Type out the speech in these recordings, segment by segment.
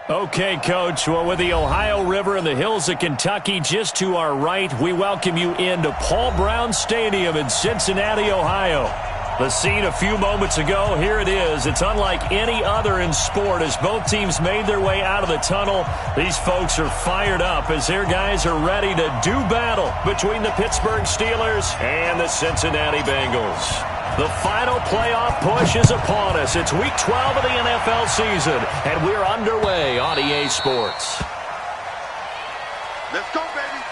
Okay, Coach. Well, with the Ohio River and the hills of Kentucky just to our right, we welcome you into Paul Brown Stadium in Cincinnati, Ohio. The scene a few moments ago, here it is. It's unlike any other in sport as both teams made their way out of the tunnel. These folks are fired up as their guys are ready to do battle between the Pittsburgh Steelers and the Cincinnati Bengals. The final playoff push is upon us. It's Week 12 of the NFL season, and we're underway on EA Sports. Let's go, baby.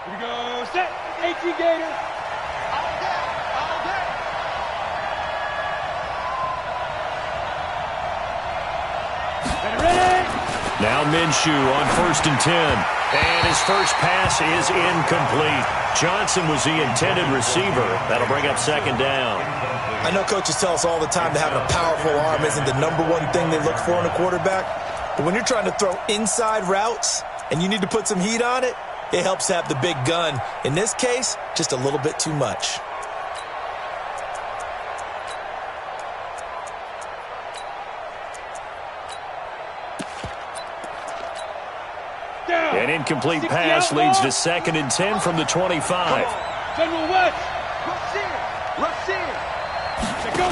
Here we go, set, 18 Gator. All day, all day. Ready? Now Minshew on 1st and 10. And his first pass is incomplete. Johnson was the intended receiver. That'll bring up 2nd down. I know coaches tell us all the time that having a powerful arm isn't the #1 thing they look for in a quarterback. But when you're trying to throw inside routes and you need to put some heat on it, it helps have the big gun. In this case, just a little bit too much. An incomplete pass leads to 2nd and 10 from the 25. General West. Rush in. Rush in. Go.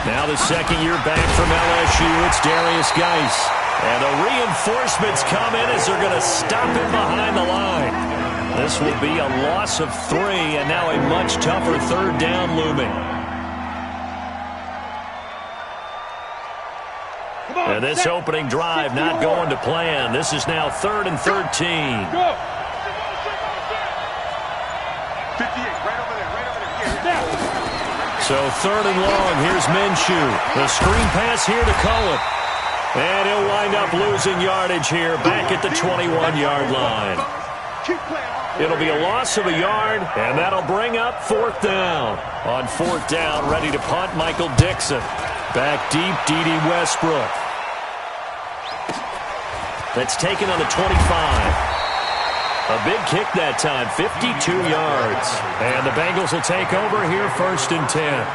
Now the second year back from LSU, it's Darius Geis. And the reinforcements come in as they're going to stop him behind the line. This will be a loss of 3, and now a much tougher 3rd down looming. And this opening drive not going to plan. This is now 3rd and 13. Go. 58, right over there, right over there. Yeah. So 3rd and long, here's Minshew. The screen pass here to Cohen. And he'll wind up losing yardage here back at the 21-yard line. Keep playing. It'll be a loss of a yard, and that'll bring up 4th down. On 4th down, ready to punt, Michael Dixon. Back deep, D.D. Westbrook. That's taken on the 25. A big kick that time, 52 yards. And the Bengals will take over here 1st and 10.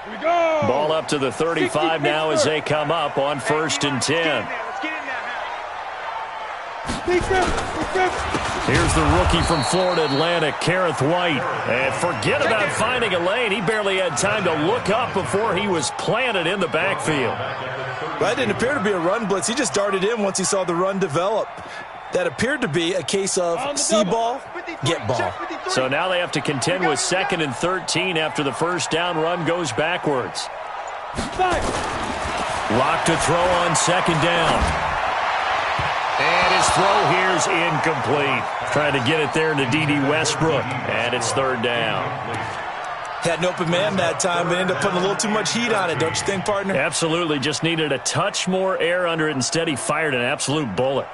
Here we go. Ball up to the 35 now as they come up on 1st and 10. Let's get in there, Here's the rookie from Florida Atlantic, Kareth White. And forget about finding a lane. He barely had time to look up before he was planted in the backfield. That didn't appear to be a run blitz. He just darted in once he saw the run develop. That appeared to be a case of see ball, get ball. So now they have to contend with 2nd and 13 after the 1st down run goes backwards. Lock to throw on 2nd down. And his throw here's incomplete. Trying to get it there to D.D. Westbrook. And it's 3rd down. Had an open man that time, but ended up putting a little too much heat on it, don't you think, partner? Absolutely. Just needed a touch more air under it. Instead, he fired an absolute bullet.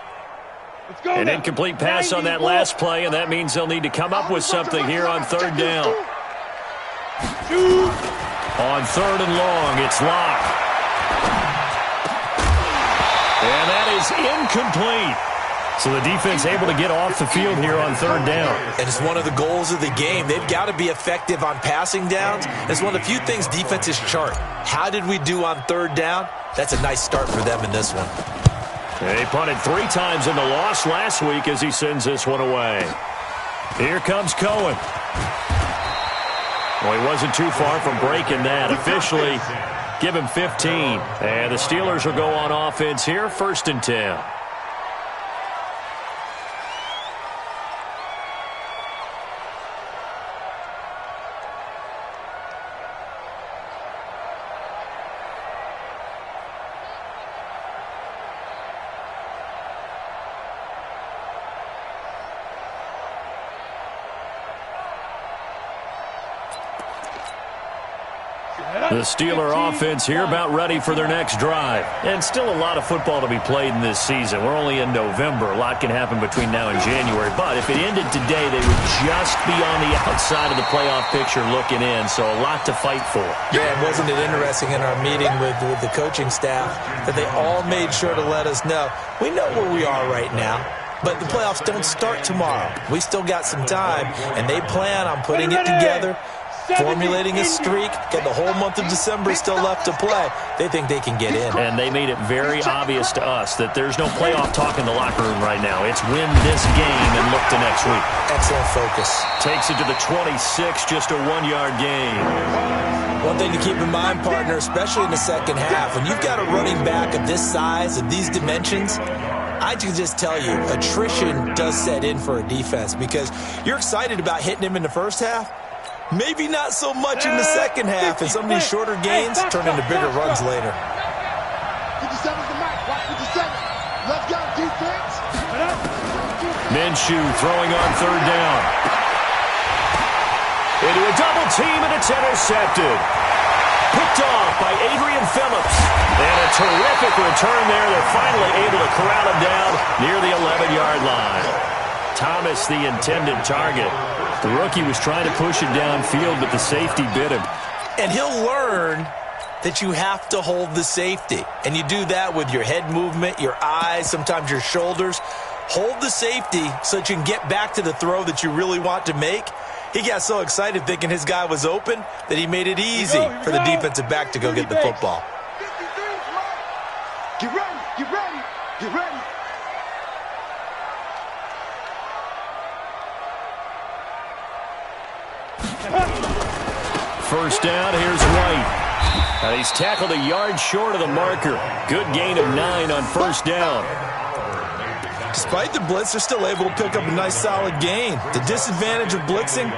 Let's go. An incomplete pass on that last play, and that means they'll need to come up with something here on 3rd down. On 3rd and long, it's locked. And that is incomplete. So the defense able to get off the field here on 3rd down. And it's one of the goals of the game. They've got to be effective on passing downs. It's one of the few things defenses chart. How did we do on 3rd down? That's a nice start for them in this one. They punted 3 times in the loss last week as he sends this one away. Here comes Cohen. Well, he wasn't too far from breaking that. Officially, give him 15. And the Steelers will go on offense here, 1st and 10. The Steeler offense here about ready for their next drive. And still a lot of football to be played in this season. We're only in November. A lot can happen between now and January. But if it ended today, they would just be on the outside of the playoff picture looking in. So a lot to fight for. Yeah, and wasn't it interesting in our meeting with the coaching staff that they all made sure to let us know, we know where we are right now. But the playoffs don't start tomorrow. We still got some time, and they plan on putting it together, formulating a streak, get the whole month of December still left to play. They think they can get in. And they made it very obvious to us that there's no playoff talk in the locker room right now. It's win this game and look to next week. Excellent focus. Takes it to the 26, just a 1-yard gain. One thing to keep in mind, partner, especially in the second half, when you've got a running back of this size, of these dimensions, I can just tell you, attrition does set in for a defense because you're excited about hitting him in the first half. Maybe not so much in the second half, and some of these shorter gains turn into bigger runs later. 57's the mic. Watch 57. Let's go, defense. Minshew throwing on third down. Into a double team, and it's intercepted. Picked off by Adrian Phillips. And a terrific return there. They're finally able to corral him down near the 11-yard line. Thomas, the intended target. The rookie was trying to push it downfield, but the safety bit him. And he'll learn that you have to hold the safety. And you do that with your head movement, your eyes, sometimes your shoulders. Hold the safety so that you can get back to the throw that you really want to make. He got so excited thinking his guy was open that he made it easy for the defensive back to go get the football. Get ready, get ready, get ready. First down, here's White. And he's tackled a yard short of the marker. Good gain of 9 on first down. Despite the blitz, they're still able to pick up a nice solid gain. The disadvantage of blitzing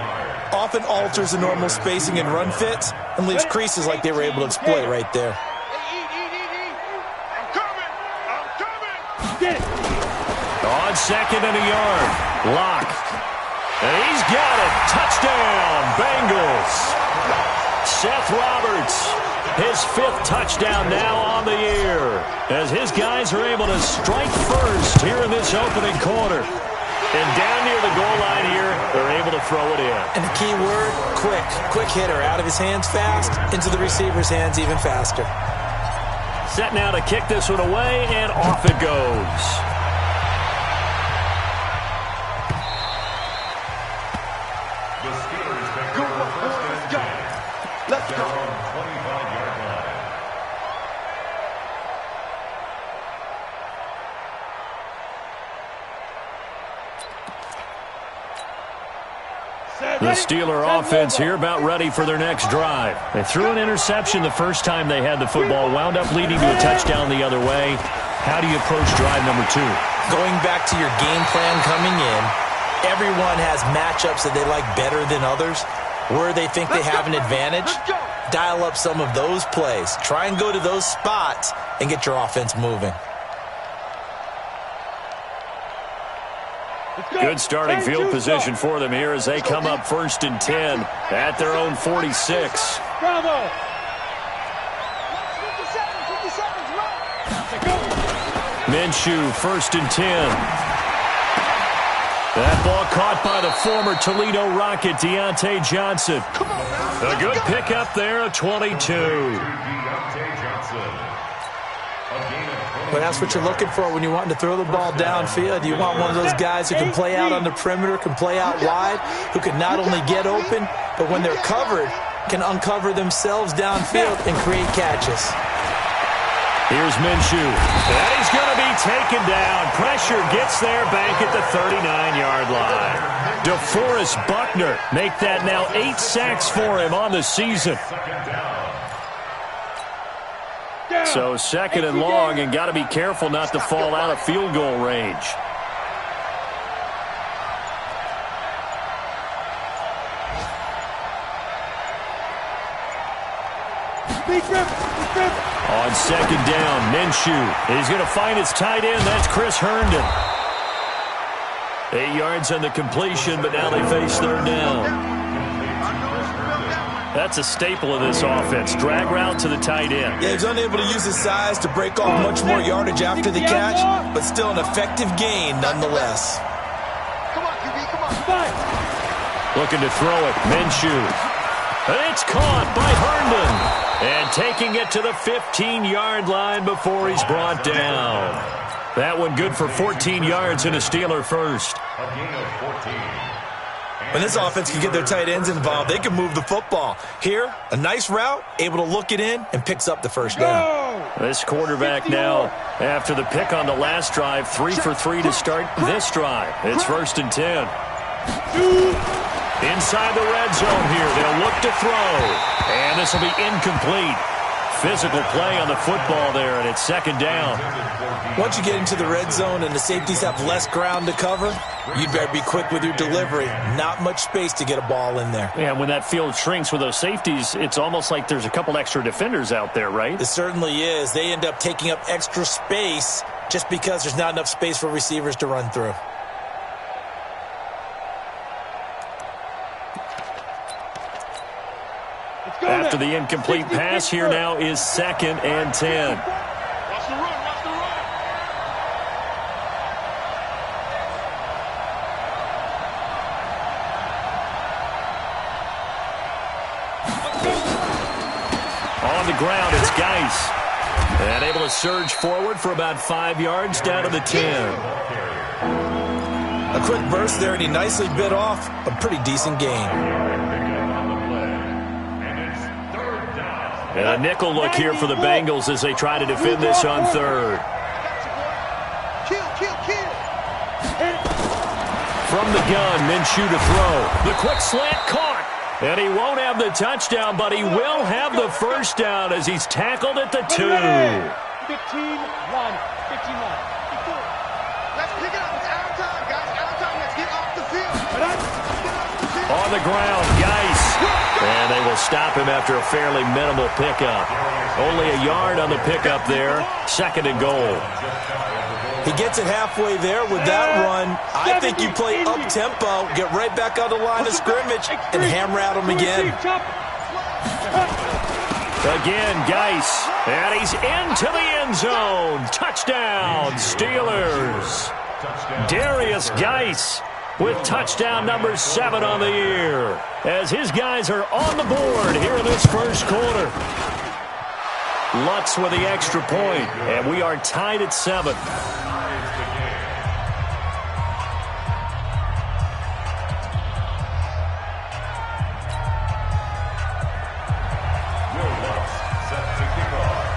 often alters the normal spacing and run fits and leaves creases like they were able to exploit right there. I'm coming. On second and a yard. Lock. And he's got it. Touchdown, Bengals. Seth Roberts, his 5th touchdown now on the year, as his guys are able to strike first here in this opening quarter. And down near the goal line here, they're able to throw it in. And the key word, quick. Quick hitter, out of his hands fast, into the receiver's hands even faster. Set now to kick this one away, and off it goes. Let's go. The Steeler offense here about ready for their next drive. They threw an interception the first time they had the football, wound up leading to a touchdown the other way. How do you approach drive number 2? Going back to your game plan coming in, everyone has matchups that they like better than others. Where they think they have an advantage, dial up some of those plays. Try and go to those spots and get your offense moving. Good starting field position for them here as they come up 1st and 10 at their own 46. Bravo. Minshew, 1st and 10. That ball caught by the former Toledo Rocket, Deontay Johnson. A good pickup there, a 22. But that's what you're looking for when you're wanting to throw the ball downfield. You want one of those guys who can play out on the perimeter, can play out wide, who can not only get open, but when they're covered, can uncover themselves downfield and create catches. Here's Minshew, and he's going to be taken down. Pressure gets there back at the 39-yard line. DeForest Buckner make that now 8 sacks for him on the season. So 2nd and long, and got to be careful not to fall out of field goal range. On 2nd down, Minshew. He's going to find his tight end. That's Chris Herndon. 8 yards on the completion, but now they face 3rd down. That's a staple of this offense. Drag route to the tight end. Yeah, he's unable to use his size to break off much more yardage after the catch, but still an effective gain nonetheless. Come on, QB, come on. Looking to throw it. Minshew. It's caught by Herndon. And taking it to the 15-yard line before he's brought down. That one good for 14 yards and a Steeler first. A gain of 14. When this offense can get their tight ends involved, they can move the football. Here, a nice route, able to look it in, and picks up the first down. This quarterback now, after the pick on the last drive, 3 for 3 to start this drive. It's 1st and 10. Inside the red zone here, they'll look to throw. And this will be incomplete. Physical play on the football there, and it's 2nd down. Once you get into the red zone and the safeties have less ground to cover, you'd better be quick with your delivery. Not much space to get a ball in there. Yeah, when that field shrinks with those safeties, it's almost like there's a couple extra defenders out there, right? It certainly is. They end up taking up extra space just because there's not enough space for receivers to run through. After the incomplete pass, here now is 2nd and 10. Watch the run, watch the run. On the ground, it's Geis. And able to surge forward for about 5 yards down to the 10. A quick burst there, and he nicely bit off a pretty decent gain. And a nickel look here for the Bengals as they try to defend this on 3rd. Kill. From the gun, Minshew to throw. The quick slant caught. And he won't have the touchdown, but he will have the first down as he's tackled at the 2. 15-1. 15-1. Let's pick it up. It's out of time, guys. Out of time. Let's get off the field. On the ground, Geis. And they will stop him after a fairly minimal pickup. Only a yard on the pickup there. 2nd and goal. He gets it halfway there with that run. I think you play up-tempo, get right back on the line of scrimmage, and hammer at him again. Again, Geis. And he's into the end zone. Touchdown, Steelers. Darius Geis with touchdown number 7 on the year, as his guys are on the board here in this first quarter. Lutz with the extra point, and we are tied at 7.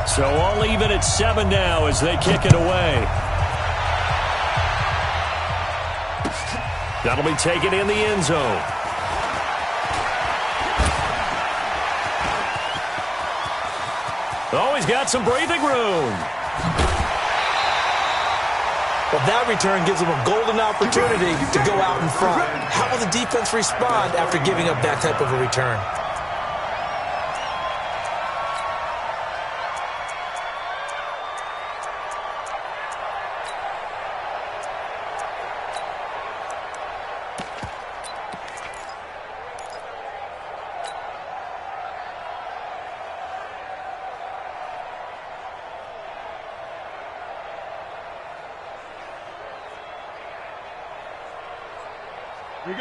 So all even at 7 now as they kick it away. That'll be taken in the end zone. Oh, he's got some breathing room. Well, that return gives him a golden opportunity to go out in front. How will the defense respond after giving up that type of a return?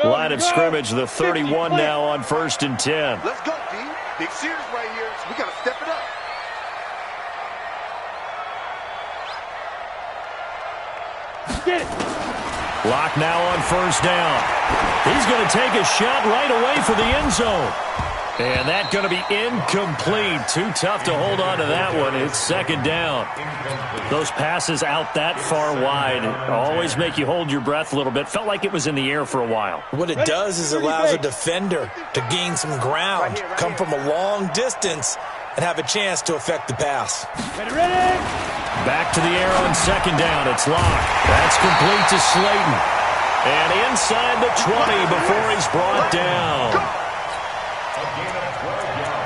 Line of scrimmage, the 31 now on 1st and 10. Let's go, D. Big series right here, so we got to step it up. Get it. Lock now on 1st down. He's going to take a shot right away for the end zone. And that's going to be incomplete. Too tough to hold on to that one. It's 2nd down. Those passes out that far wide always make you hold your breath a little bit. Felt like it was in the air for a while. What it does is it allows a defender to gain some ground, come from a long distance, and have a chance to affect the pass. Ready. Back to the air on 2nd down. It's Locke. That's complete to Slayton. And inside the 20 before he's brought down.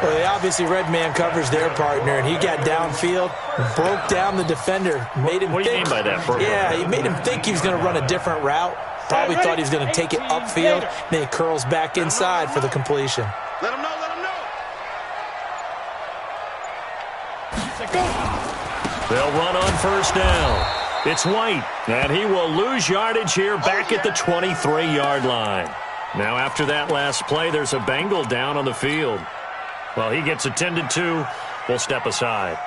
Well, they obviously red man covers their partner, and he got downfield, broke down the defender, made him What do you mean by that, Burger? Yeah, he made him think he was going to run a different route. Probably thought he was going to take it upfield, then he curls back inside for the completion. Let him know, let him know. They'll run on first down. It's White, and he will lose yardage here back at the 23-yard line. Now, after that last play, there's a Bengal down on the field. Well, he gets attended to. We'll step aside.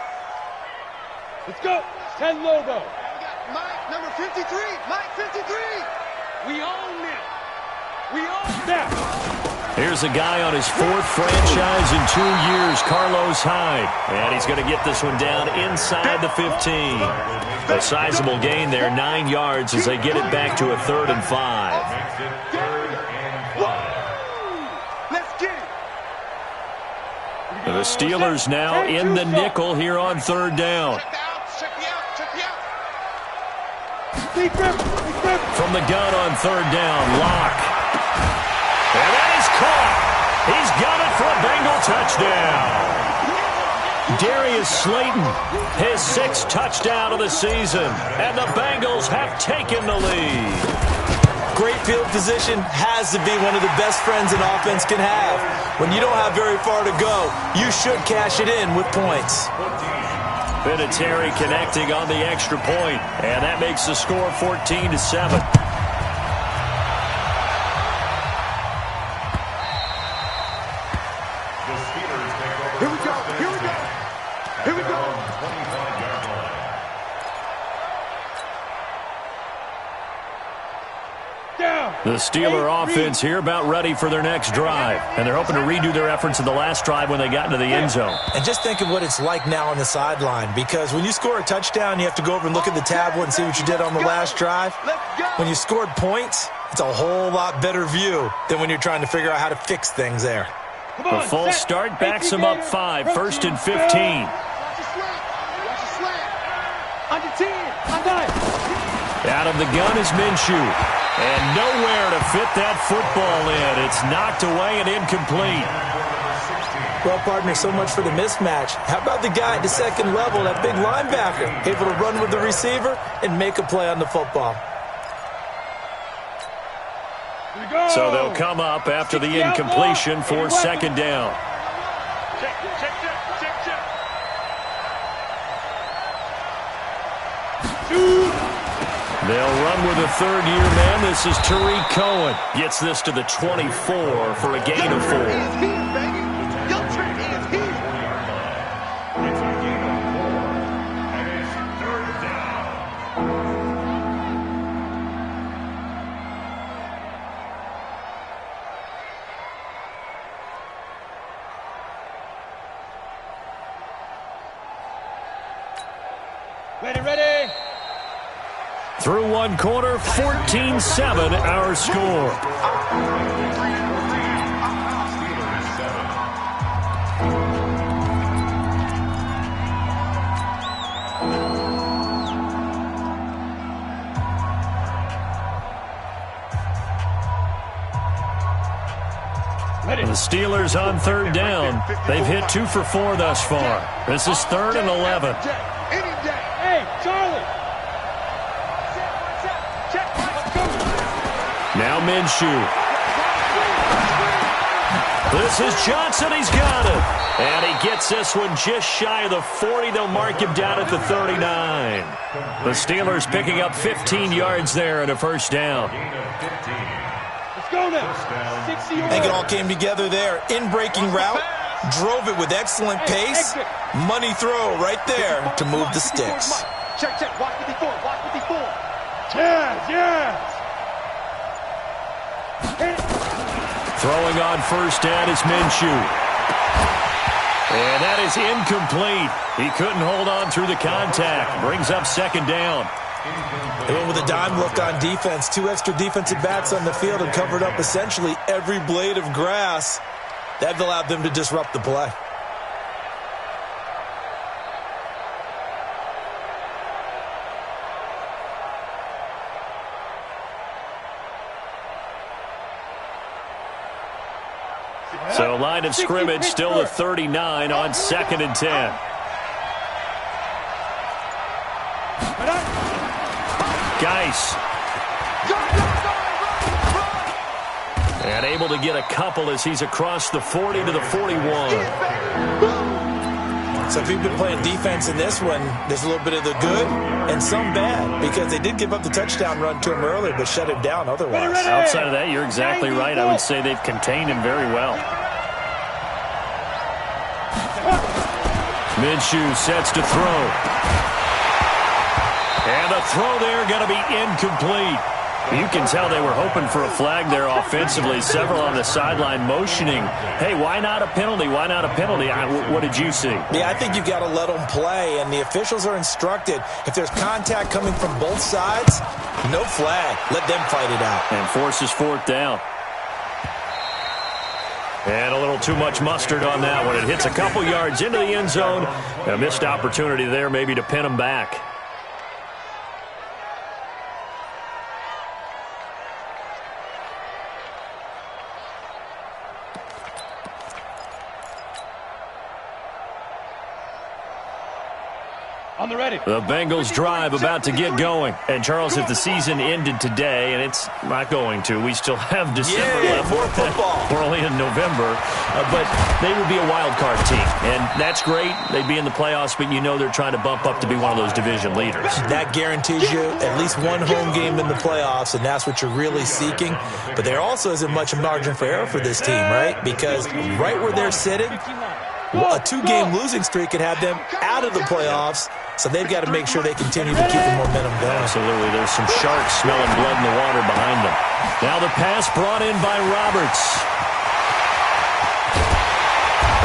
Let's go. 10 Lobo. We got Mike, number 53. Mike, 53. We own it. We own that. Here's a guy on his fourth franchise in 2 years, Carlos Hyde. And he's going to get this one down inside the 15. A sizable gain there, 9 yards as they get it back to a 3rd and 5. The Steelers now in the nickel here on 3rd down. From the gun on 3rd down, Locke. And that is caught. He's got it for a Bengal touchdown. Darius Slayton, his 6th touchdown of the season. And the Bengals have taken the lead. Great field position has to be one of the best friends an offense can have. When you don't have very far to go, you should cash it in with points. Vinatieri connecting on the extra point, and that makes the score 14-7. Here we go. Here we go. Here we go. The Steeler offense here about ready for their next drive. And they're hoping to redo their efforts in the last drive when they got into the end zone. And just think of what it's like now on the sideline, because when you score a touchdown, you have to go over and look at the tablet and see what you did on the last drive. When you scored points, it's a whole lot better view than when you're trying to figure out how to fix things there. The false start backs them up 5, 1st and 15. Watch the slant. Watch the slant. Under 10. On 9. Out of the gun is Minshew. And nowhere to fit that football in. It's knocked away and incomplete. Well, partner, so much for the mismatch. How about the guy at the second level, that big linebacker, able to run with the receiver and make a play on the football? So they'll come up after the incompletion for 2nd down. Check. They'll run with a 3rd-year man. This is Tariq Cohen. Gets this to the 24 for a gain of 4. It's a gain of 4. And it's 3rd down. Ready. Through one quarter, 14-7 our score. The Steelers on 3rd down. They've hit 2 for 4 thus far. This is 3rd and 11. Hey, Charlie. Now Minshew. This is Johnson. He's got it. And he gets this one just shy of the 40. They'll mark him down at the 39. The Steelers picking up 15 yards there and a 1st down. Let's go now. 60 I think it all came together there. In-breaking route, drove it with excellent pace. Money throw right there to move the sticks. Check. Watch 54. Yes. Throwing on 1st down is Minshew. And that is incomplete. He couldn't hold on through the contact. Brings up 2nd down. They went with a dime look on defense. 2 extra defensive backs on the field and covered up essentially every blade of grass. That allowed them to disrupt the play. So line of scrimmage still at 39 on 2nd and 10. Geis. And able to get a couple as he's across the 40 to the 41. So if you've been playing defense in this one, there's a little bit of the good and some bad, because they did give up the touchdown run to him earlier, but shut him down otherwise. Outside of that, you're exactly right. I would say they've contained him very well. Minshew sets to throw. And the throw there going to be incomplete. You can tell they were hoping for a flag there offensively. Several on the sideline motioning, hey, why not a penalty? Why not a penalty? What did you see? Yeah, I think you got to let them play, and the officials are instructed, if there's contact coming from both sides, no flag. Let them fight it out. And forces fourth down. And a little too much mustard on that one. It hits a couple yards into the end zone. A missed opportunity there maybe to pin them back. On the ready. The Bengals drive about to get going. And, Charles, if the season ended today, and it's not going to, we still have December left. More football. We're only in November. But they would be a wild card team. And that's great. They'd be in the playoffs, but you know they're trying to bump up to be one of those division leaders. That guarantees you at least one home game in the playoffs, and that's what you're really seeking. But there also isn't much margin for error for this team, right? Because right where they're sitting, a two-game losing streak could have them out of the playoffs, so they've got to make sure they continue to keep the momentum going. Absolutely. There's some sharks smelling blood in the water behind them. Now the pass brought in by Roberts.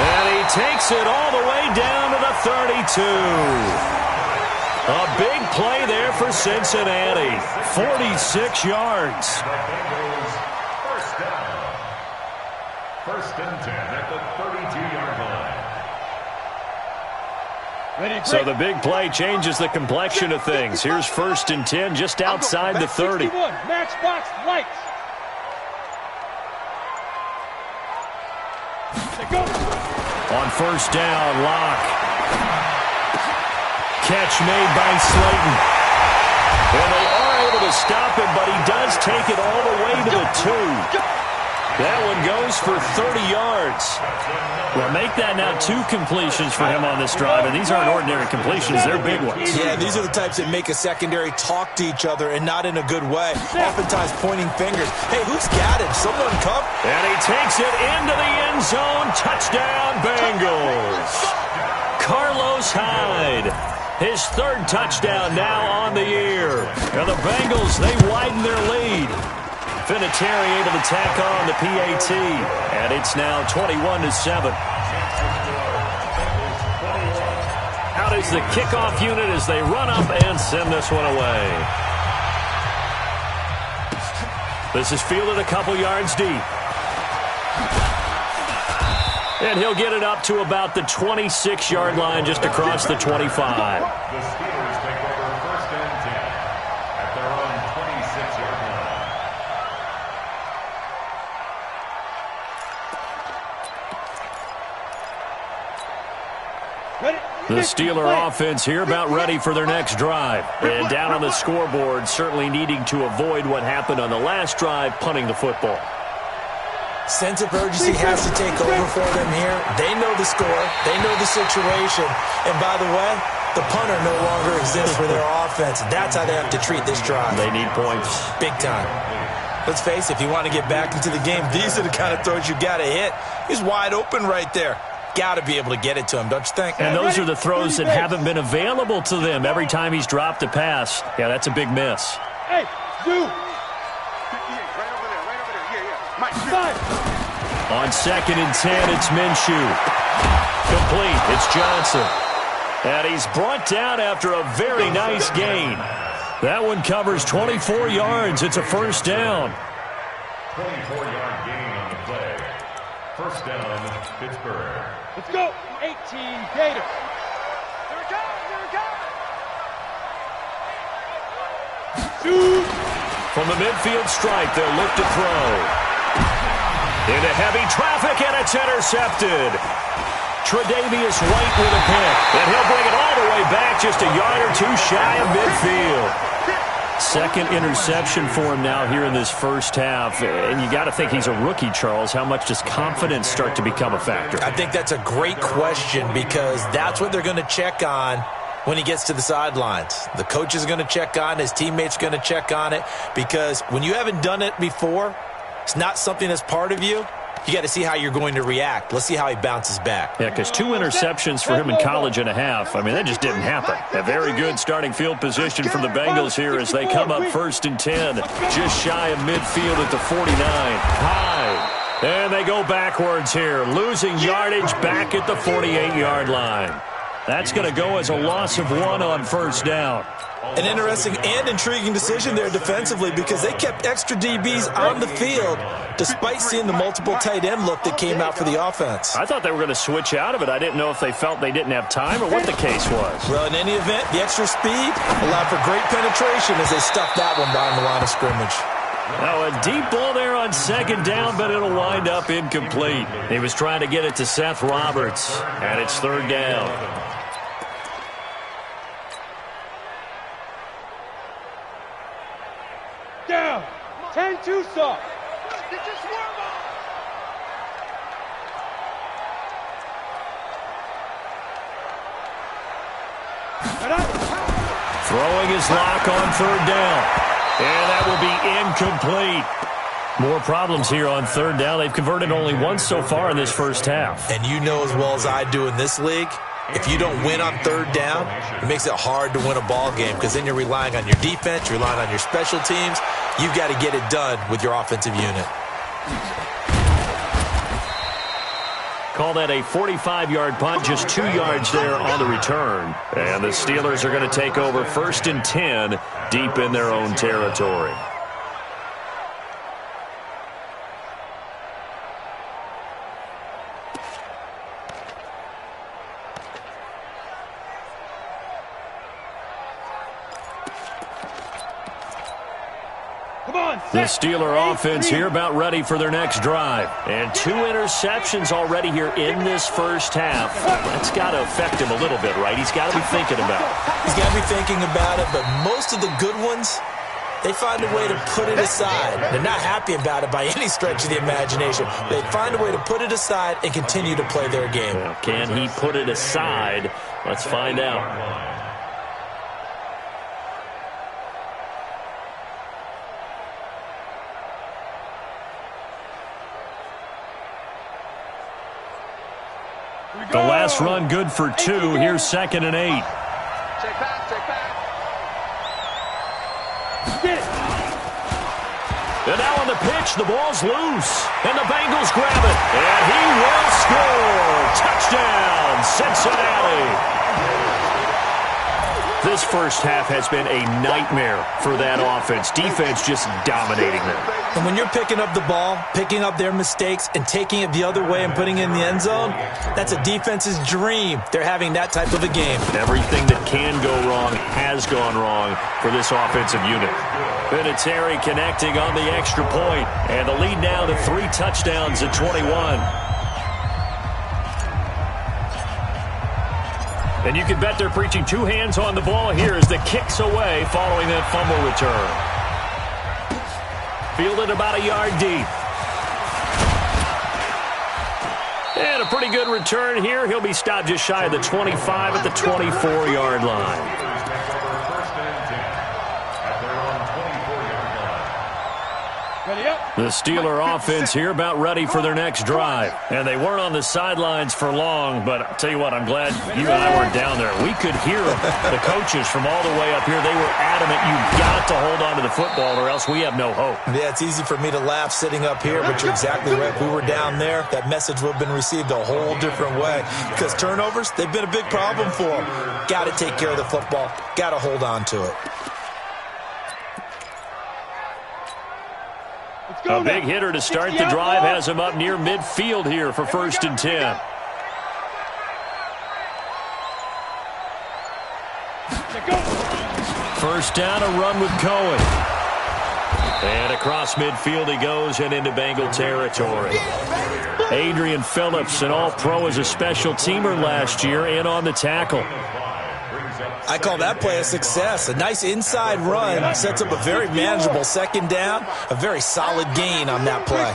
And he takes it all the way down to the 32. A big play there for Cincinnati. 46 yards. First and 10 at the 32-yard line. So the big play changes the complexion of things. Here's first and 10 just outside the 30. Matchbox lights. On first down, Locke. Catch made by Slayton. And they are able to stop him, but he does take it all the way to the 2. That one goes for 30 yards. Well, make that now 2 completions for him on this drive, and these aren't ordinary completions. They're big ones. Yeah, these are the types that make a secondary talk to each other, and not in a good way. Oftentimes pointing fingers. Hey, who's got him? Someone come. And he takes it into the end zone. Touchdown, Bengals. Carlos Hyde. His 3rd touchdown now on the year. And the Bengals, they widen their lead. Vinatieri able to tack on the PAT, and it's now 21-7. Out is the kickoff unit as they run up and send this one away. This is fielded a couple yards deep. And he'll get it up to about the 26-yard line, just across the 25. The Steelers take over first and 10 at their own 26-yard line. The Steeler offense here about ready for their next drive. And down on the scoreboard, certainly needing to avoid what happened on the last drive, punting the football. Sense of urgency has to take over for them here. They know the score. They know the situation. And by the way, the punter no longer exists for their offense. That's how they have to treat this drive. They need points. Big time. Let's face it, if you want to get back into the game, these are the kind of throws you got to hit. He's wide open right there. Got to be able to get it to him, don't you think? And those are the throws that haven't been available to them every time he's dropped a pass. Yeah, that's a big miss. Hey, dude. On 2nd and 10, it's Minshew. Complete. It's Johnson. And he's brought down after a very nice gain. That one covers 24 yards. It's a first down. 24-yard gain on the play. First down, Pittsburgh. Let's go. 18 Gators. Here it goes. Here it goes. Shoot. From the midfield stripe, they'll look to throw. Into heavy traffic, and it's intercepted. Tre'Davious White with a pick. And he'll bring it all the way back, just a yard or two shy of midfield. Second interception for him now here in this first half. And you got to think he's a rookie, Charles. How much does confidence start to become a factor? I think that's a great question because that's what they're going to check on when he gets to the sidelines. The coach is going to check on, his teammates are going to check on it, because when you haven't done it before, it's not something that's part of you. You got to see how you're going to react. Let's see how he bounces back. Yeah, because 2 interceptions for him in college and a half. I mean, that just didn't happen. A very good starting field position for the Bengals here as they come up 1st and 10. Just shy of midfield at the 49. High. And they go backwards here. Losing yardage back at the 48-yard line. That's going to go as a loss of 1 on first down. An interesting and intriguing decision there defensively because they kept extra DBs on the field despite seeing the multiple tight end look that came out for the offense. I thought they were going to switch out of it. I didn't know if they felt they didn't have time or what the case was. Well, in any event, the extra speed allowed for great penetration as they stuffed that one behind the line of scrimmage. Now, a deep ball there on 2nd down, but it'll wind up incomplete. He was trying to get it to Seth Roberts, and it's 3rd down. Down. 10-2 stop. Get your swerve on. Throwing his lock on 3rd down. And that will be incomplete. More problems here on 3rd down. They've converted only once so far in this first half. And you know as well as I do in this league, if you don't win on 3rd down, it makes it hard to win a ball game because then you're relying on your defense, you're relying on your special teams. You've got to get it done with your offensive unit. Call that a 45-yard punt, just 2 yards there on the return. And the Steelers are going to take over 1st and 10 deep in their own territory. The Steeler offense here about ready for their next drive. And 2 interceptions already here in this first half. That's got to affect him a little bit, right? He's got to be thinking about it. He's got to be thinking about it, but most of the good ones, they find a way to put it aside. They're not happy about it by any stretch of the imagination. They find a way to put it aside and continue to play their game. Well, can he put it aside? Let's find out. The last run good for 2. Here's 2nd and 8. Check back, check back. Get it. And now on the pitch, the ball's loose. And the Bengals grab it. And he will score. Touchdown, Cincinnati. This first half has been a nightmare for that offense. Defense just dominating them. And when you're picking up the ball, picking up their mistakes, and taking it the other way and putting it in the end zone, that's a defense's dream. They're having that type of a game. Everything that can go wrong has gone wrong for this offensive unit. Vinatieri connecting on the extra point, and the lead now to 3 touchdowns at 21. And you can bet they're preaching 2 hands on the ball here as the kick's away following that fumble return. Fielded about a yard deep. And a pretty good return here. He'll be stopped just shy of the 25 at the 24-yard line. The Steeler offense here about ready for their next drive. And they weren't on the sidelines for long, but I'll tell you what, I'm glad you and I weren't down there. We could hear the coaches from all the way up here. They were adamant, you've got to hold on to the football or else we have no hope. Yeah, it's easy for me to laugh sitting up here, but you're exactly right. If we were down there, that message would have been received a whole different way. Because turnovers, they've been a big problem for them. Got to take care of the football. Got to hold on to it. A big hitter to start the drive has him up near midfield here for 1st and 10. First down, a run with Cohen. And across midfield he goes and into Bengal territory. Adrian Phillips, an all-pro as a special teamer last year, in on the tackle. I call that play a success. A nice inside run sets up a very manageable second down, a very solid gain on that play.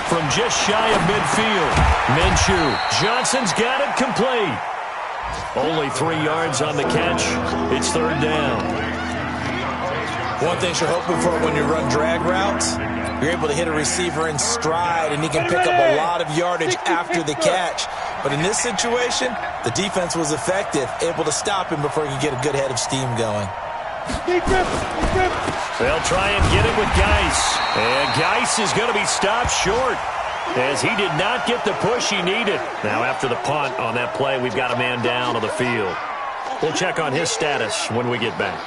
From just shy of midfield, Minshew. Johnson's got it complete. Only 3 yards on the catch. It's third down. One thing you're hoping for when you run drag routes, you're able to hit a receiver in stride, and he can pick up a lot of yardage after the catch. But in this situation, the defense was effective, able to stop him before he could get a good head of steam going. They'll try and get it with Geis. And Geis is going to be stopped short, as he did not get the push he needed. Now, after the punt on that play, we've got a man down on the field. We'll check on his status when we get back.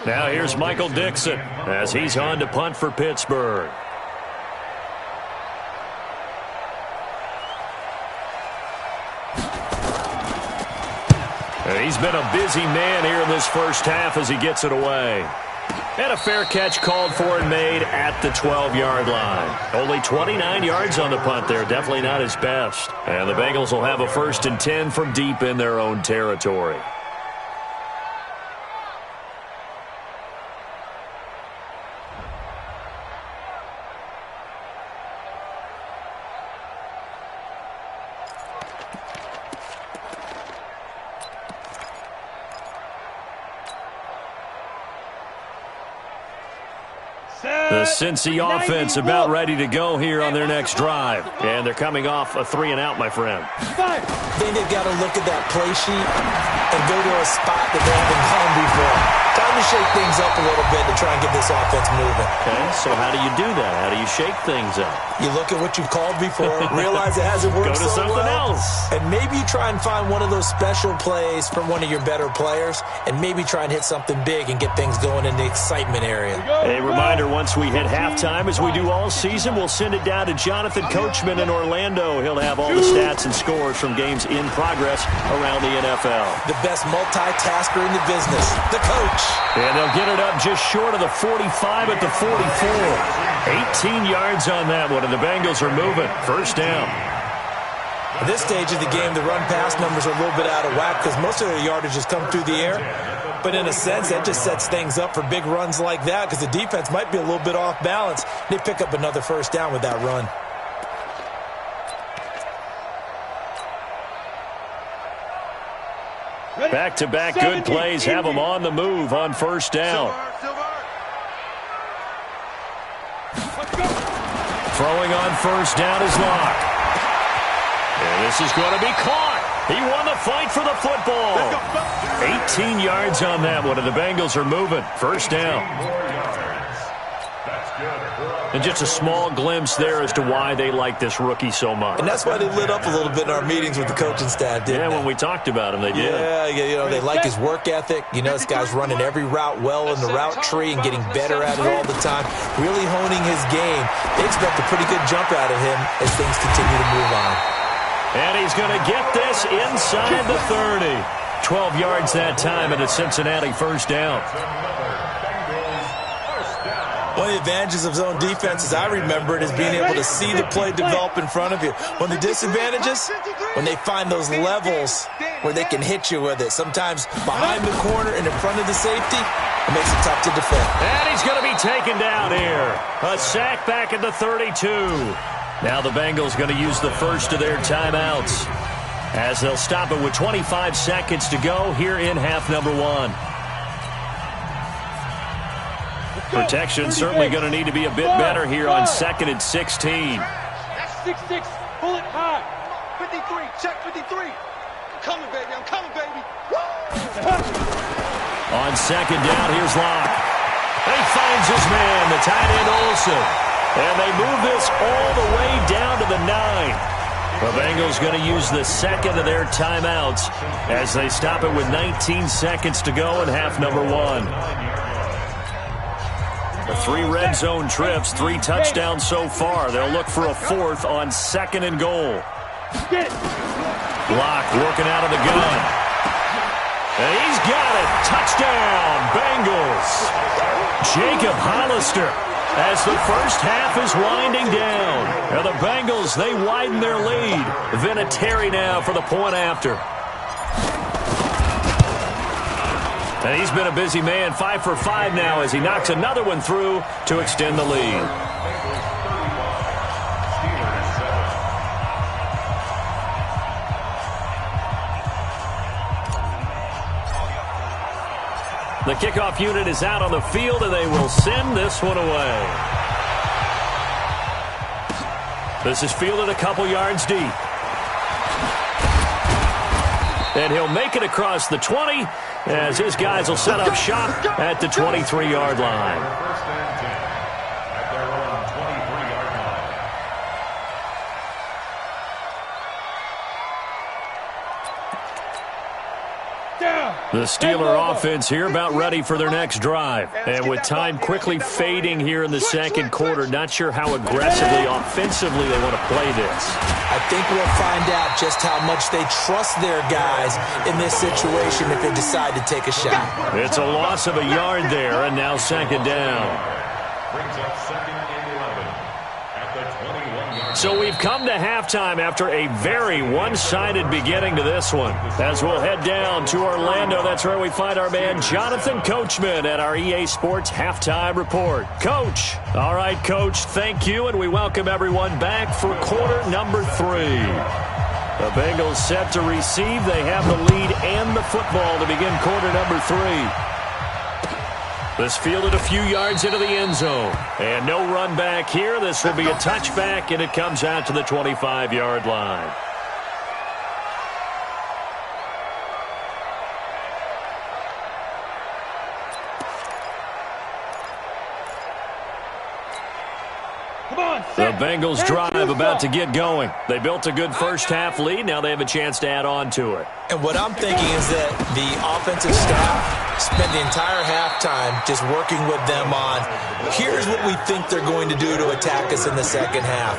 Now here's Michael Dixon as he's on to punt for Pittsburgh. And he's been a busy man here in this first half as he gets it away. And a fair catch called for and made at the 12-yard line. Only 29 yards on the punt there. Definitely not his best. And the Bengals will have a 1st and 10 from deep in their own territory. The Cincy offense about ready to go here on their next drive. And they're coming off a 3-and-out, my friend. I think they've got to look at that play sheet and go to a spot that they haven't gone before. Time to shake things up a little bit to try and get this offense moving. Okay, so how do you do that? How do you shake things up? You look at what you've called before, realize it hasn't worked so well. Go to something else. And maybe you try and find one of those special plays from one of your better players, and maybe try and hit something big and get things going in the excitement area. A reminder, once we hit halftime, as we do all season, we'll send it down to Jonathan Coachman in Orlando. He'll have all the stats and scores from games in progress around the NFL. The best multitasker in the business, the coach. And they'll get it up just short of the 45 at the 44. 18 yards on that one, and the Bengals are moving. First down. At this stage of the game, the run-pass numbers are a little bit out of whack because most of their yardage has come through the air. But in a sense, that just sets things up for big runs like that because the defense might be a little bit off balance. They pick up another first down with that run. Back-to-back good plays have them on the move on first down. Throwing on first down is Locke. And this is going to be caught. He won the fight for the football. 18 yards on that one, and the Bengals are moving. First down. And just a small glimpse there as to why they like this rookie so much. And that's why they lit up a little bit in our meetings with the coaching staff, didn't they? When we talked about him, they did. Yeah, you know, they like his work ethic. You know, this guy's running every route well in the route tree and getting better at it all the time, really honing his game. They expect a pretty good jump out of him as things continue to move on. And he's going to get this inside the 30. 12 yards that time, and a Cincinnati first down. One of the advantages of zone defense, as I remember it, is being able to see the play develop in front of you. One of the disadvantages, when they find those levels where they can hit you with it. Sometimes behind the corner and in front of the safety, it makes it tough to defend. And he's going to be taken down here. A sack back at the 32. Now the Bengals going to use the first of their timeouts as they'll stop it with 25 seconds to go here in half number one. Protection certainly going to need to be a bit better here on 2nd and 16. That's 6-6. Pull it high. 53. Check 53. I'm coming, baby. I'm coming, baby. On second down, here's Locke. He finds his man, the tight end Olsen. And they move this all the way down to the 9. The Bengals going to use the second of their timeouts as they stop it with 19 seconds to go in half number one. The 3 red zone trips, 3 touchdowns so far. They'll look for a 4th on 2nd and goal. Locke working out of the gun. And he's got it. Touchdown, Bengals. Jacob Hollister as the first half is winding down. And the Bengals, they widen their lead. Vinatieri now for the point after. And he's been a busy man, 5 for 5 now as he knocks another one through to extend the lead. The kickoff unit is out on the field, and they will send this one away. This is fielded a couple yards deep. And he'll make it across the 20 as his guys will set up shop at the 23-yard line. First and 10 at their own 23-yard line. The Steeler offense here about ready for their next drive. And with time quickly fading here in the second quarter, not sure how aggressively, offensively they want to play this. I think we'll find out just how much they trust their guys in this situation if they decide to take a shot. It's a loss of a yard there, and now second down. Brings up second and 11 at the 21-yard. So we've come to halftime after a very one-sided beginning to this one. As we'll head down to Orlando, that's where we find our man Jonathan Coachman at our EA Sports Halftime Report. Coach. All right, Coach, thank you, and we welcome everyone back for quarter number 3. The Bengals set to receive. They have the lead and the football to begin quarter number 3. This fielded a few yards into the end zone. And no run back here. This will be a touchback, and it comes out to the 25-yard line. The Bengals drive about to get going. They built a good first-half lead. Now they have a chance to add on to it. And what I'm thinking is that the offensive staff spend the entire halftime just working with them on, here's what we think they're going to do to attack us in the second half.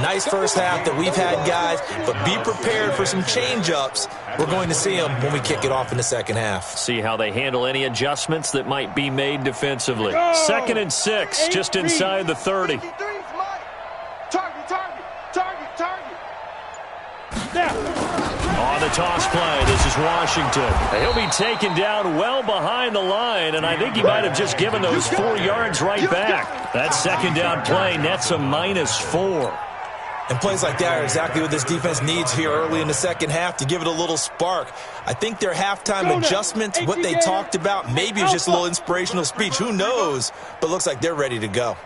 Nice first half that we've had, guys, but be prepared for some change-ups. We're going to see them when we kick it off in the second half. See how they handle any adjustments that might be made defensively. 2nd and 6, just inside the 30. On the toss play, this is Washington. He'll be taken down well behind the line, and I think he might have just given those 4 yards right back. That second down play nets a -4. And plays like that are exactly what this defense needs here early in the second half to give it a little spark. I think their halftime adjustments, what they talked about, maybe it was just a little inspirational speech. Who knows? But looks like they're ready to go.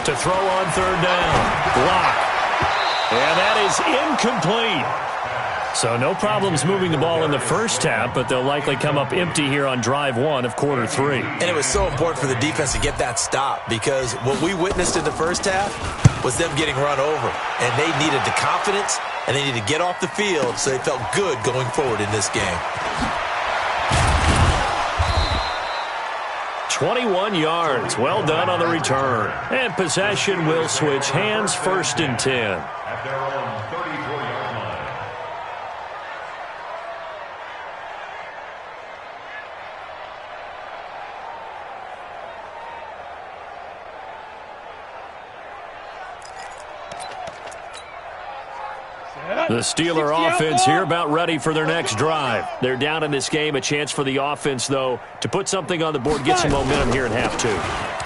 To throw on third down. Block. And that is incomplete. So no problems moving the ball in the first half, but they'll likely come up empty here on drive 1 of quarter 3. And it was so important for the defense to get that stop because what we witnessed in the first half was them getting run over. And they needed the confidence, and they needed to get off the field so they felt good going forward in this game. 21 yards. Well done on the return. And possession will switch hands, 1st and 10. At their own 34-yard line. The Steeler offense here about ready for their next drive. They're down in this game. A chance for the offense, though, to put something on the board, get some momentum here in half 2.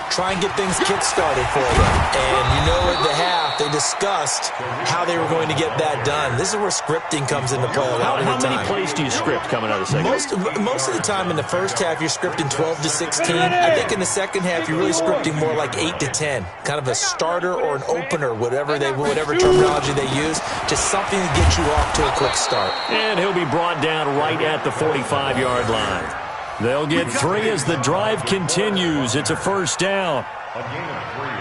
Try and get things kick-started for them. And you know at the half, they discussed how they were going to get that done. This is where scripting comes into play a lot of the time. How many plays do you script coming out of the second half? Most of the time in the first half, you're scripting 12 to 16. I think in the second half, you're really scripting more like 8 to 10. Kind of a starter or an opener, whatever terminology they use. Just something to get you off to a quick start. And he'll be brought down right at the 45-yard line. They'll get 3 as the drive continues. It's a first down.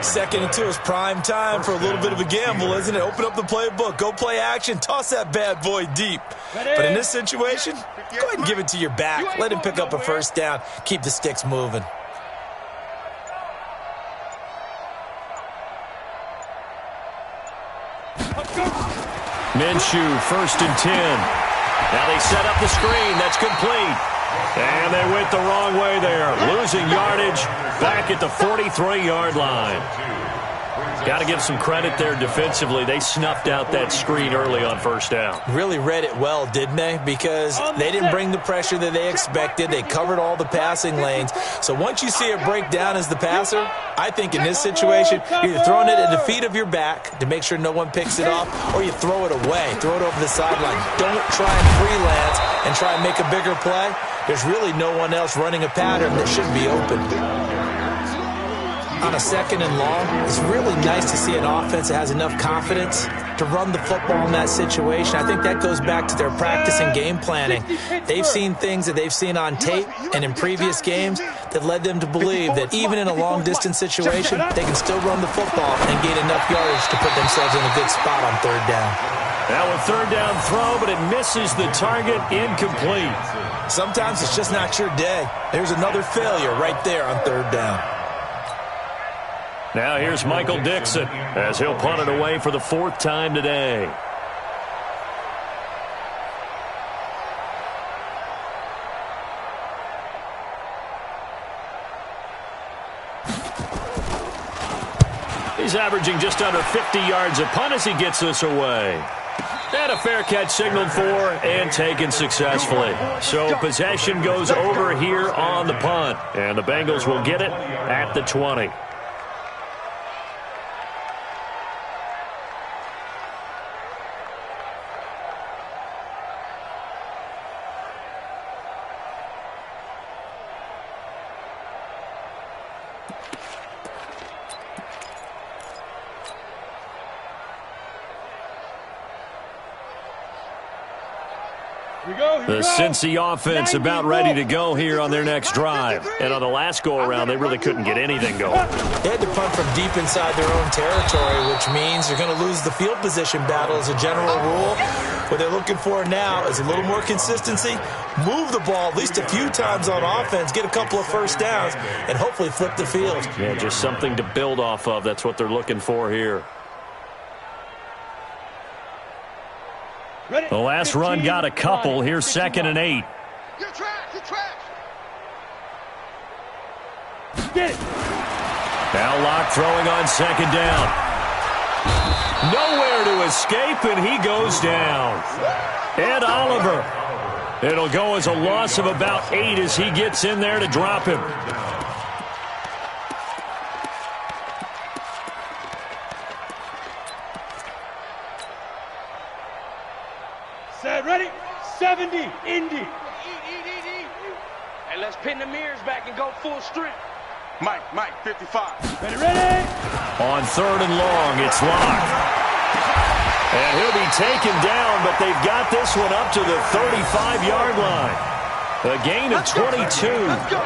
2nd and 2 is prime time for a little bit of a gamble, isn't it? Open up the playbook. Go play action. Toss that bad boy deep. But in this situation, go ahead and give it to your back. Let him pick up a first down. Keep the sticks moving. Minshew, 1st and 10. Now they set up the screen. That's complete. And they went the wrong way there. Losing yardage back at the 43-yard line. Got to give some credit there defensively. They snuffed out that screen early on first down. Really read it well, didn't they? Because they didn't bring the pressure that they expected. They covered all the passing lanes. So once you see it break down as the passer, I think in this situation, you're either throwing it at the feet of your back to make sure no one picks it off, or you throw it away, throw it over the sideline. Don't try and freelance and try and make a bigger play. There's really no one else running a pattern that should be open. On a second and long, it's really nice to see an offense that has enough confidence to run the football in that situation. I think that goes back to their practice and game planning. They've seen things that they've seen on tape and in previous games that led them to believe that even in a long-distance situation, they can still run the football and gain enough yardage to put themselves in a good spot on third down. Now a third down throw, but it misses the target, incomplete. Sometimes it's just not your day. There's another failure right there on third down. Now here's Michael Dixon as he'll punt it away for the fourth time today. He's averaging just under 50 yards a punt as he gets this away. And a fair catch signaled for and taken successfully. So possession goes over here on the punt. And the Bengals will get it at the 20. The Cincy offense about ready to go here on their next drive. And on the last go-around, they really couldn't get anything going. They had to punt from deep inside their own territory, which means they're going to lose the field position battle as a general rule. What they're looking for now is a little more consistency, move the ball at least a few times on offense, get a couple of first downs, and hopefully flip the field. Yeah, just something to build off of. That's what they're looking for here. The last run got a couple. Here's 2nd and 8. You're trash. You're trash. Get it. Now Locke throwing on 2nd down. Nowhere to escape, and he goes down. Ed Oliver. It'll go as a loss of about 8 as he gets in there to drop him. Ready? 70, Indy. Eat. Hey, let's pin the mirrors back and go full strength. Mike, 55. Ready? On 3rd and long, it's Locke. And he'll be taken down, but they've got this one up to the 35-yard line. A gain of 22. Let's go.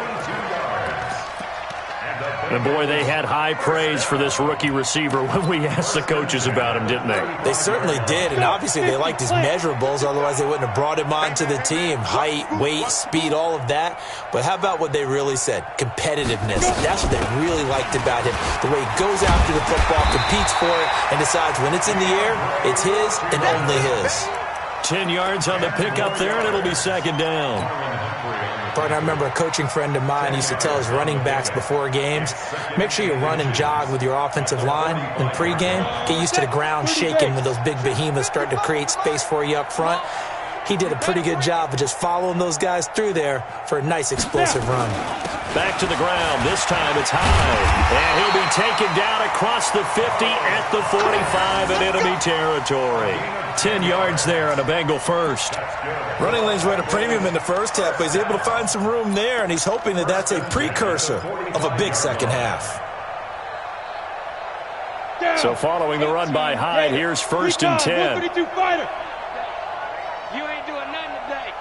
And, boy, they had high praise for this rookie receiver when we asked the coaches about him, didn't they? They certainly did, and obviously they liked his measurables, otherwise they wouldn't have brought him onto the team. Height, weight, speed, all of that. But how about what they really said? Competitiveness. That's what they really liked about him. The way he goes after the football, competes for it, and decides when it's in the air, it's his and only his. 10 yards on the pickup there, and it'll be 2nd down. But I remember a coaching friend of mine used to tell his running backs before games, make sure you run and jog with your offensive line in pregame. Get used to the ground shaking when those big behemoths start to create space for you up front. He did a pretty good job of just following those guys through there for a nice explosive run. Back to the ground. This time it's high. And he'll be taken down across the 50 at the 45 in enemy territory. 10 yards there on a Bengal first. Running lanes were at a premium in the first half, but he's able to find some room there, and he's hoping that that's a precursor of a big second half. So following the run by Hyde, here's 1st and 10. You ain't doing nothing today.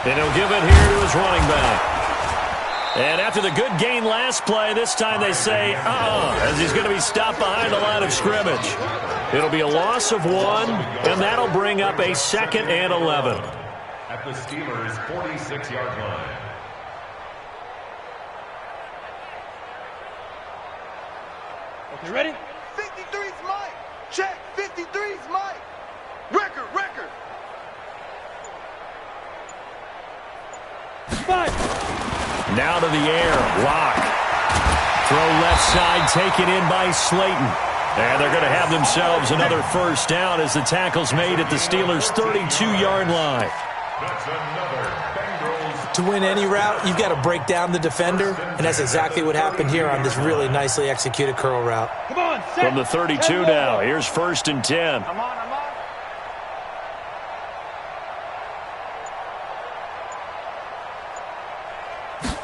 And he'll give it here to his running back. And after the good gain last play, this time they say, as he's going to be stopped behind the line of scrimmage. It'll be a loss of 1, and that'll bring up a 2nd and 11. At the Steelers' 46-yard line. Okay, ready? 53's Mike. Check. 53. 53s, Mike. Record. Now to the air. Lock. Throw left side taken in by Slayton. And they're going to have themselves another first down as the tackle's made at the Steelers' 32-yard line. That's another Bengals. To win any route, you've got to break down the defender, and that's exactly what happened here on this really nicely executed curl route. Come on, set. From the 32 now, here's 1st and 10. I'm on.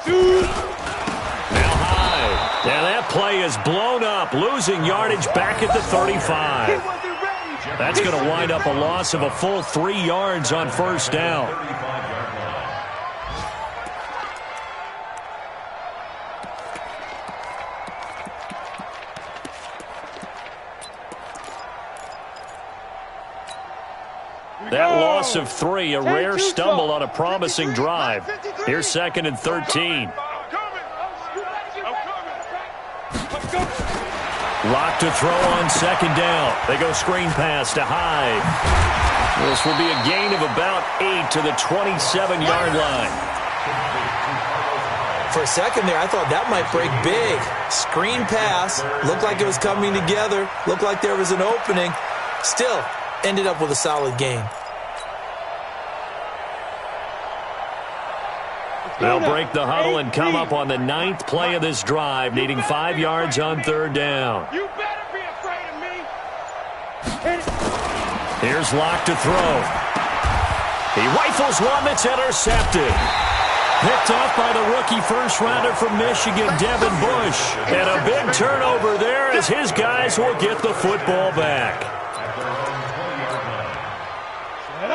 Now high. Now that play is blown up, losing yardage back at the 35. He wasn't ready. That's going to wind up a loss of a full 3 yards on first down. 35-yard line. That loss of 3, a rare stumble on a promising drive. Here's 2nd and 13. Lock to throw on 2nd down. They go screen pass to Hyde. This will be a gain of about 8 to the 27-yard line. For a second there, I thought that might break big. Screen pass. Looked like it was coming together. Looked like there was an opening. Still, ended up with a solid gain. They'll break the huddle and come up on the 9th play of this drive, needing 5 yards on 3rd down. You better be afraid of me. Here's Lock to throw. He rifles one that's intercepted. Picked off by the rookie first-rounder from Michigan, Devin Bush. And a big turnover there as his guys will get the football back.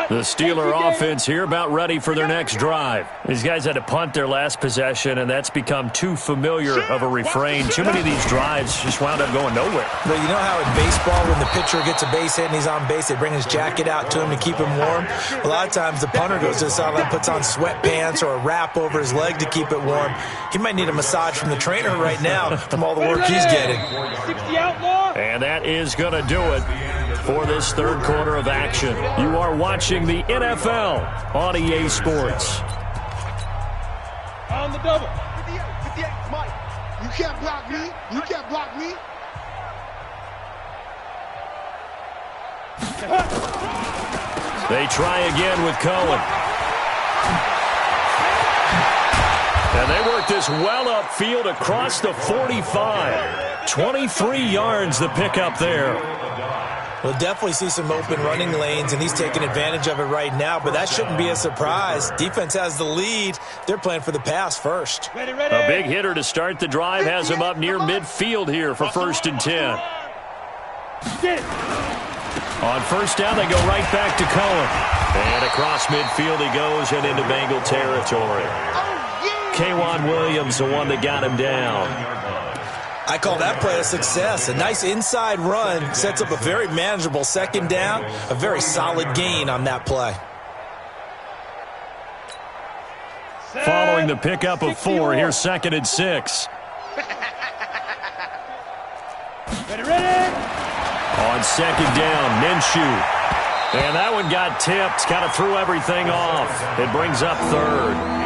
The Steeler offense here about ready for their next drive. These guys had to punt their last possession, and that's become too familiar of a refrain. Too many of these drives just wound up going nowhere. But you know how in baseball, when the pitcher gets a base hit and he's on base, they bring his jacket out to him to keep him warm? A lot of times the punter goes to the sideline, puts on sweatpants or a wrap over his leg to keep it warm. He might need a massage from the trainer right now from all the work he's getting. 60 outlaw. And that is going to do it for this 3rd quarter of action. You are watching the NFL on EA Sports. On the double. 58, Mike. You can't block me. They try again with Cohen. And they work this well upfield across the 45. 23 yards the pickup there. We'll definitely see some open running lanes, and he's taking advantage of it right now, but that shouldn't be a surprise. Defense has the lead. They're playing for the pass first. Ready, ready. A big hitter to start the drive has him up near midfield here for 1st and 10. Get it. On 1st down, they go right back to Cohen. And across midfield he goes and into Bengal territory. K'Wan Williams, the one that got him down. I call that play a success. A nice inside run sets up a very manageable 2nd down. A very solid gain on that play. Following the pickup of 4, here's 2nd and 6. Ready. On 2nd down, Minshew. And that one got tipped, kind of threw everything off. It brings up 3rd.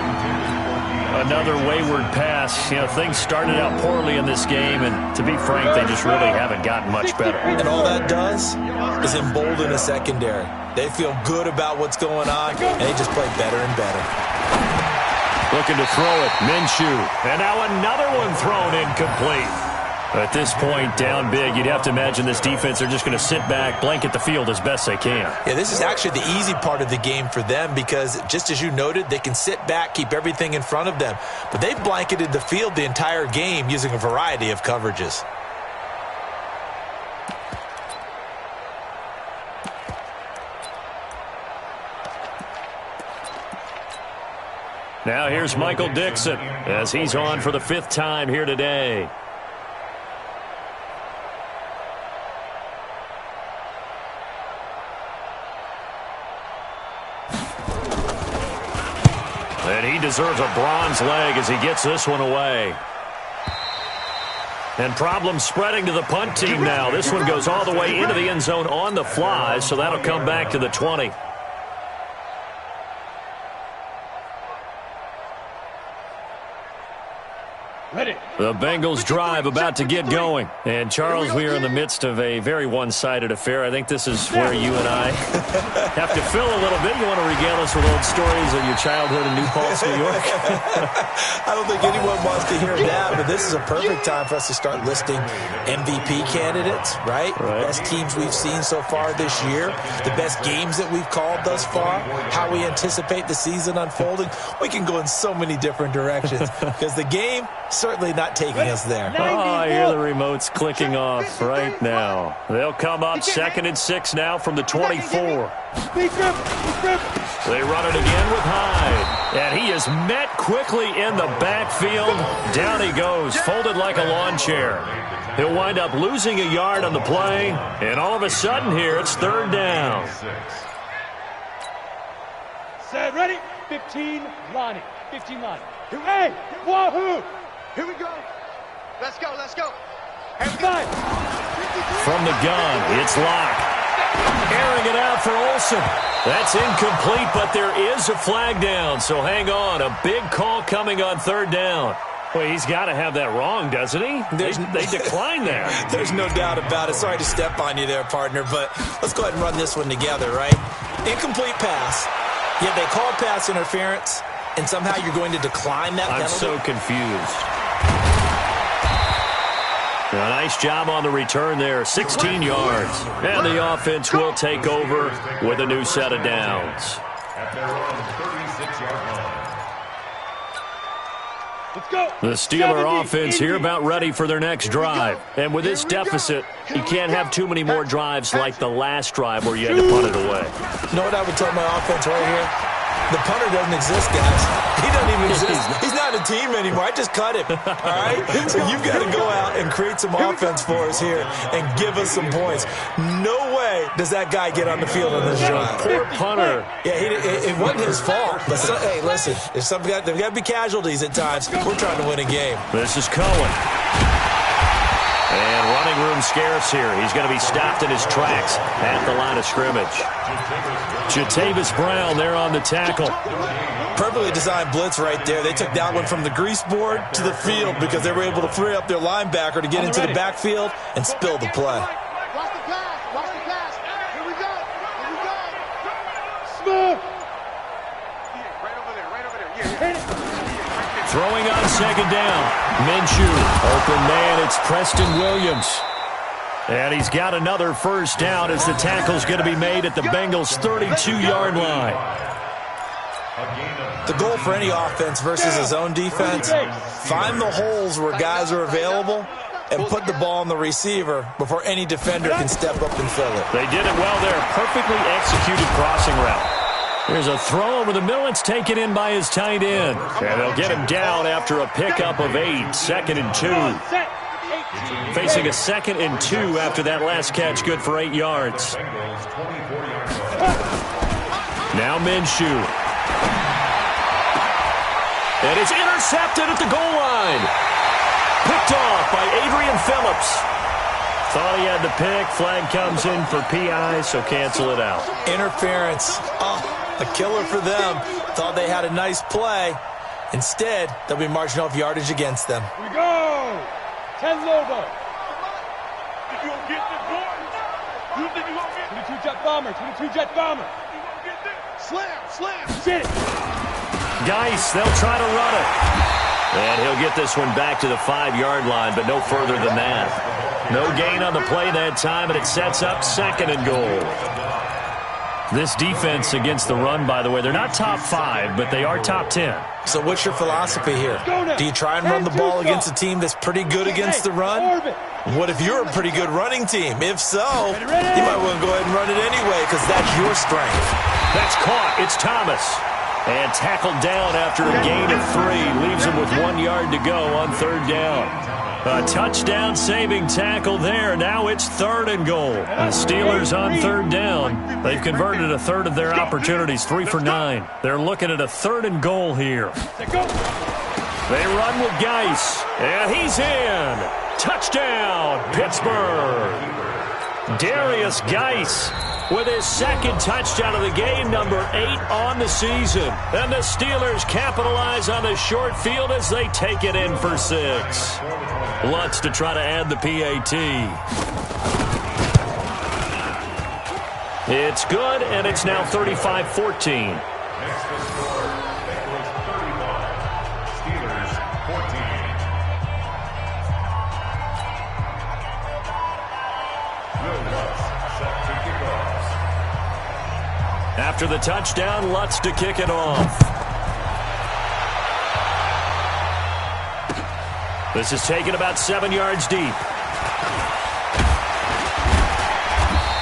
Another wayward pass. You know, things started out poorly in this game, and to be frank, they just really haven't gotten much better. And all that does is embolden a secondary. They feel good about what's going on, and they just play better and better. Looking to throw it, Minshew. And now another one thrown incomplete. At this point, down big, you'd have to imagine this defense are just going to sit back, blanket the field as best they can. Yeah, this is actually the easy part of the game for them because, just as you noted, they can sit back, keep everything in front of them. But they've blanketed the field the entire game using a variety of coverages. Now here's Michael Dixon as he's on for the 5th time here today. And he deserves a bronze leg as he gets this one away. And problems spreading to the punt team now. This one goes all the way into the end zone on the fly, so that'll come back to the 20. Ready. The Bengals drive about to get going. And, Charles, we are in the midst of a very one-sided affair. I think this is where you and I have to fill a little bit. You want to regale us with old stories of your childhood in New Paltz, New York? I don't think anyone wants to hear that, but this is a perfect time for us to start listing MVP candidates, right? Best teams we've seen so far this year, the best games that we've called thus far, how we anticipate the season unfolding. We can go in so many different directions because the game certainly not taking us there. Oh, I hear the remotes clicking off right now. They'll come up 2nd and 6 now from the 24. They run it again with Hyde. And he is met quickly in the backfield. Down he goes, folded like a lawn chair. He'll wind up losing a yard on the play. And all of a sudden here, it's 3rd down. Set, ready? 15, Lonnie. 15, Lonnie. Hey, wahoo! Here we go. Let's go, let's go. Five. From the gun, it's Locke. Airing it out for Olsen. That's incomplete, but there is a flag down, so hang on. A big call coming on 3rd down. Well, he's got to have that wrong, doesn't he? They declined that. There's no doubt about it. Sorry to step on you there, partner, but let's go ahead and run this one together, right? Incomplete pass, yet they call pass interference, and somehow you're going to decline that penalty? I'm so confused. A nice job on the return there, 16 yards. And the offense will take over with a new set of downs. At their own 36-yard line. Let's go. The Steeler offense here about ready for their next drive. And with this deficit, you can't have too many more drives like the last drive where you had to punt it away. You know what I would tell my offense right here? The punter doesn't exist, guys. He doesn't even exist. He's not a team anymore. I just cut him, all right? So you've got to go out and create some offense for us here and give us some points. No way does that guy get on the field on this drive. Poor punter. Yeah, it wasn't his fault. But, hey, listen, there's got to be casualties at times. We're trying to win a game. This is Cohen. And running room scarce here. He's going to be stopped in his tracks at the line of scrimmage. Jatavis Brown there on the tackle. Perfectly designed blitz right there. They took that one from the grease board to the field because they were able to free up their linebacker to get into the backfield and spill the play. Watch the pass. Watch the pass. Here we go. Here we go. Smooth. Right over there. Right over there. Yeah. Throwing on 2nd down. Minshew. Open man. It's Preston Williams. And he's got another 1st down as the tackle's going to be made at the Bengals' 32-yard line. The goal for any offense versus his own defense, find the holes where guys are available and put the ball on the receiver before any defender can step up and fill it. They did it well there. Perfectly executed crossing route. There's a throw over the middle. It's taken in by his tight end. And they'll get him down after a pickup of 8. 2nd and 2. Facing a 2nd and 2 after that last catch. Good for 8 yards. Now Minshew. And it's intercepted at the goal line. Picked off by Adrian Phillips. Thought he had the pick. Flag comes in for PI, so cancel it out. Interference. Oh, a killer for them. Thought they had a nice play. Instead, they'll be marching off yardage against them. Here we go. 10 Lobo. Think you gonna get this, boy? You think you gonna get 22 jet bomber. 22 jet bomber. this? Slam. Shit. Geis, they'll try to run it. And he'll get this one back to the 5-yard line, but no further than that. No gain on the play that time, and it sets up 2nd and goal. This defense against the run, by the way, they're not top 5, but they are top 10. So what's your philosophy here? Do you try and run the ball against a team that's pretty good against the run? What if you're a pretty good running team? If so, you might want to go ahead and run it anyway because that's your strength. That's caught. It's Thomas. And tackled down after a gain of 3. Leaves him with 1 yard to go on 3rd down. A touchdown-saving tackle there. Now it's 3rd and goal. The Steelers on 3rd down. They've converted a third of their opportunities, 3 for 9. They're looking at a 3rd and goal here. They run with Geis, and he's in. touchdown, Pittsburgh. Darius Geis with his second touchdown of the game, number 8 on the season. And the Steelers capitalize on the short field as they take it in for 6. Lutz to try to add the PAT. It's good, and it's now 35-14. After the touchdown, Lutz to kick it off. This is taken about 7 yards deep.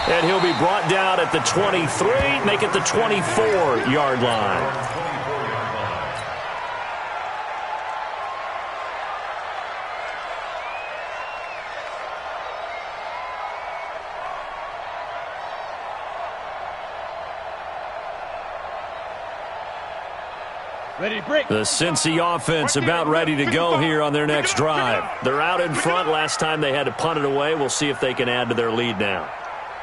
And he'll be brought down at the 23, make it the 24-yard line. The Cincy offense about ready to go here on their next drive. They're out in front. Last time they had to punt it away. We'll see if they can add to their lead now.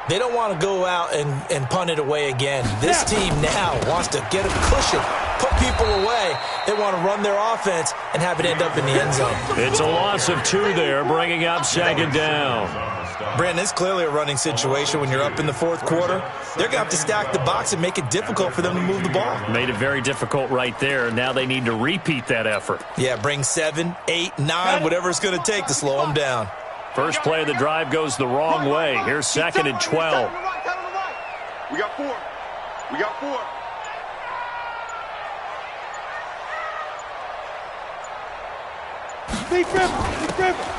They don't want to go out and punt it away again. This team now wants to get a cushion, put people away. They want to run their offense and have it end up in the end zone. It's a loss of 2 there, bringing up second down. Brandon, it's clearly a running situation when you're up in the fourth quarter. They're going to have to stack the box and make it difficult for them to move the ball. Made it very difficult right there. Now they need to repeat that effort. Yeah, bring 7, 8, 9, whatever it's going to take to slow them down. First play of the drive goes the wrong way. Here's second and 12. We got 4. We got 4.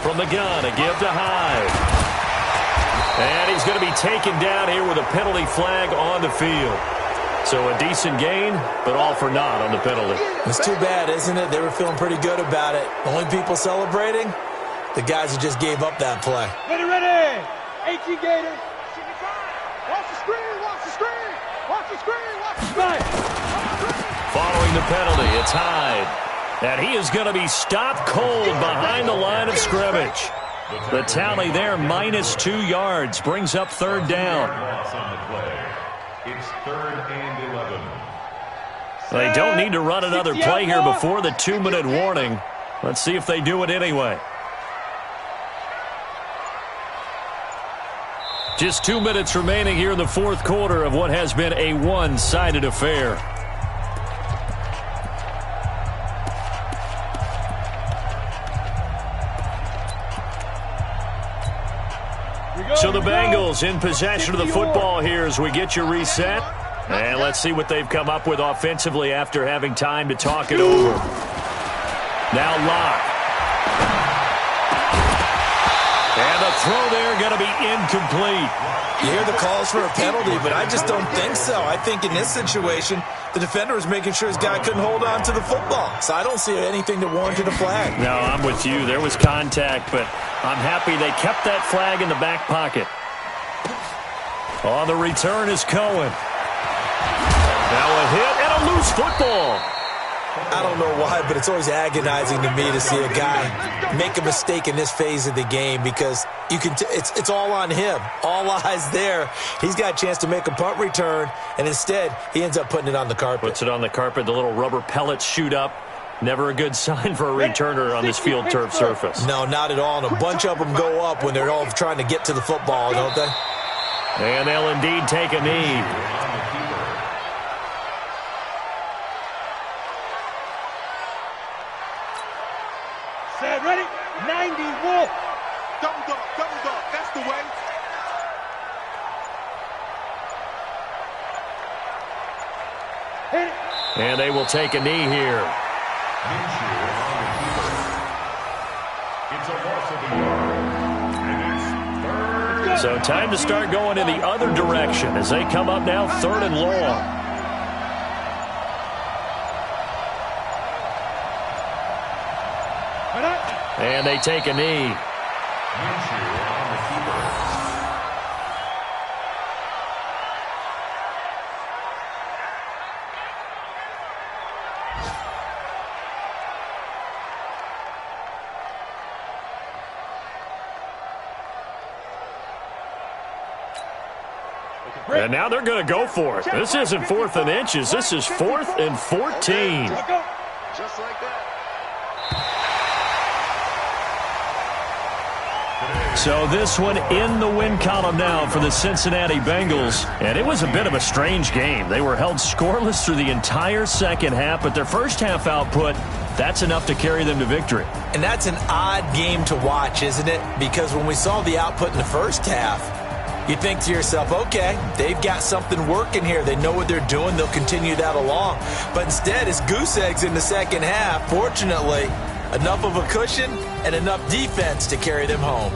From the gun, a give to Hyde. And he's going to be taken down here with a penalty flag on the field. So a decent gain, but all for naught on the penalty. It's too bad, isn't it? They were feeling pretty good about it. Only people celebrating, the guys who just gave up that play. Ready. 18 Gators. Watch the screen, watch the screen. Watch the screen, watch the screen. Following the penalty, it's Hyde. And he is going to be stopped cold behind the line of scrimmage. The tally there, minus 2 yards, brings up third down. It's 3rd and 11. They don't need to run another play here before the 2-minute warning. Let's see if they do it anyway. Just 2 minutes remaining here in the fourth quarter of what has been a one-sided affair. So the Bengals in possession of the football here as we get you reset. And let's see what they've come up with offensively after having time to talk it over. Now Locke. And the throw there going to be incomplete. You hear the calls for a penalty, but I just don't think so. I think in this situation, the defender was making sure his guy couldn't hold on to the football. So I don't see anything that warranted a flag. No, I'm with you. There was contact, but I'm happy they kept that flag in the back pocket. On the return is Cohen. Now a hit and a loose football. I don't know why, but it's always agonizing to me to see a guy make a mistake in this phase of the game because you can. It's all on him. All eyes there. He's got a chance to make a punt return, and instead he ends up putting it on the carpet. Puts it on the carpet. The little rubber pellets shoot up. Never a good sign for a returner on this field turf surface. No, not at all. And a bunch of them go up when they're all trying to get to the football, don't they? And they'll indeed take a knee. Set, ready? 90, Wolf. Double dog, that's the way. Hit it. And they will take a knee here. It's a loss of a yard. And it's 3rd. So time to start going in the other direction as they come up now 3rd and long. And they take a knee. And now they're going to go for it. This isn't 4th and inches. This is 4th and 14. Just like that. So this one in the win column now for the Cincinnati Bengals. And it was a bit of a strange game. They were held scoreless through the entire second half, but their first half output, that's enough to carry them to victory. And that's an odd game to watch, isn't it? Because when we saw the output in the first half, you think to yourself, okay, they've got something working here. They know what they're doing. They'll continue that along. But instead, it's goose eggs in the second half. Fortunately, enough of a cushion and enough defense to carry them home.